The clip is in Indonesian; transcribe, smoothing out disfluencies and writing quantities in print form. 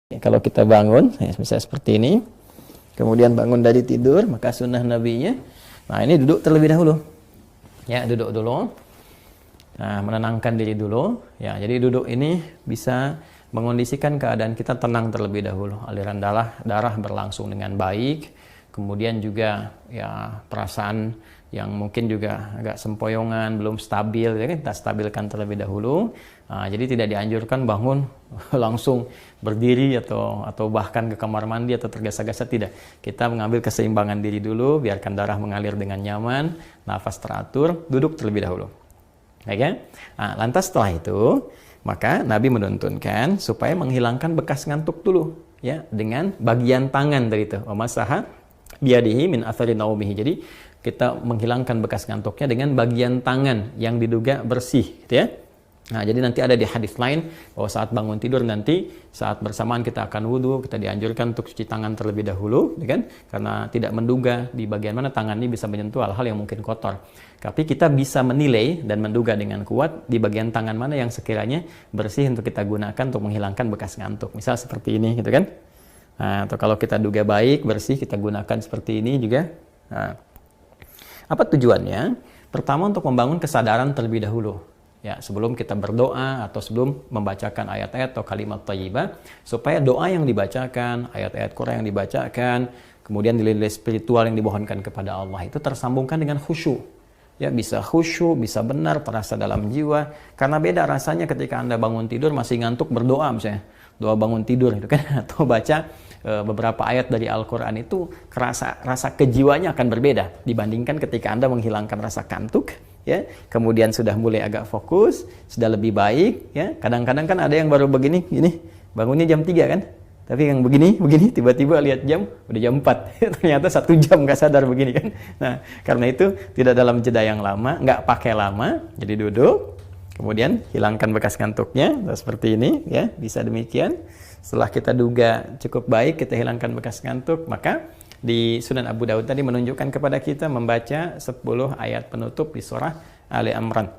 Kalau kita bangun, ya, misalnya seperti ini, kemudian bangun dari tidur, maka sunnah nabinya, nah ini duduk terlebih dahulu. Ya, duduk dulu. Nah, menenangkan diri dulu. Ya, jadi duduk ini bisa mengondisikan keadaan kita tenang terlebih dahulu. Aliran darah berlangsung dengan baik. Kemudian juga ya perasaan yang mungkin juga agak sempoyongan, belum stabil, ya kan? Kita stabilkan terlebih dahulu. Nah, jadi tidak dianjurkan bangun langsung berdiri atau bahkan ke kamar mandi atau tergesa-gesa, tidak. Kita mengambil keseimbangan diri dulu, biarkan darah mengalir dengan nyaman, nafas teratur, duduk terlebih dahulu. Ya, nah, lantas setelah itu, maka Nabi menuntunkan supaya menghilangkan bekas ngantuk dulu, ya, dengan bagian tangan dari itu. Wamasaha biadihi min athari naumihi. Jadi kita menghilangkan bekas ngantuknya dengan bagian tangan yang diduga bersih, gitu ya. Nah, jadi nanti ada di hadis lain bahwa saat bangun tidur nanti saat bersamaan kita akan wudhu, kita dianjurkan untuk cuci tangan terlebih dahulu, ya kan? Karena tidak menduga di bagian mana tangan ini bisa menyentuh hal-hal yang mungkin kotor. Tapi kita bisa menilai dan menduga dengan kuat di bagian tangan mana yang sekiranya bersih untuk kita gunakan untuk menghilangkan bekas ngantuk. Misal seperti ini, gitu kan? Nah, atau kalau kita duga baik, bersih, kita gunakan seperti ini juga. Nah, apa tujuannya? Pertama, untuk membangun kesadaran terlebih dahulu. Ya, sebelum kita berdoa atau sebelum membacakan ayat-ayat atau kalimat thayyibah, supaya doa yang dibacakan, ayat-ayat Quran yang dibacakan, kemudian nilai-nilai spiritual yang dimohonkan kepada Allah itu tersambungkan dengan khusyuk. Ya, bisa khusyuk, bisa benar, terasa dalam jiwa. Karena beda rasanya ketika Anda bangun tidur masih ngantuk berdoa misalnya. Doa bangun tidur itu kan, atau baca beberapa ayat dari Al-Quran, itu rasa kejiwanya akan berbeda dibandingkan ketika Anda menghilangkan rasa kantuk, ya, kemudian sudah mulai agak fokus, sudah lebih baik, ya. Kadang-kadang kan ada yang baru begini, bangunnya jam 3 kan, tapi yang begini, tiba-tiba lihat jam, udah jam 4, ternyata 1 jam nggak sadar begini kan. Nah, karena itu tidak dalam jeda yang lama, nggak pakai lama, jadi duduk, kemudian hilangkan bekas ngantuknya, seperti ini, ya, bisa demikian. Setelah kita duga cukup baik, kita hilangkan bekas ngantuk, maka di Sunan Abu Dawud tadi menunjukkan kepada kita membaca 10 ayat penutup di surah Ali Imran.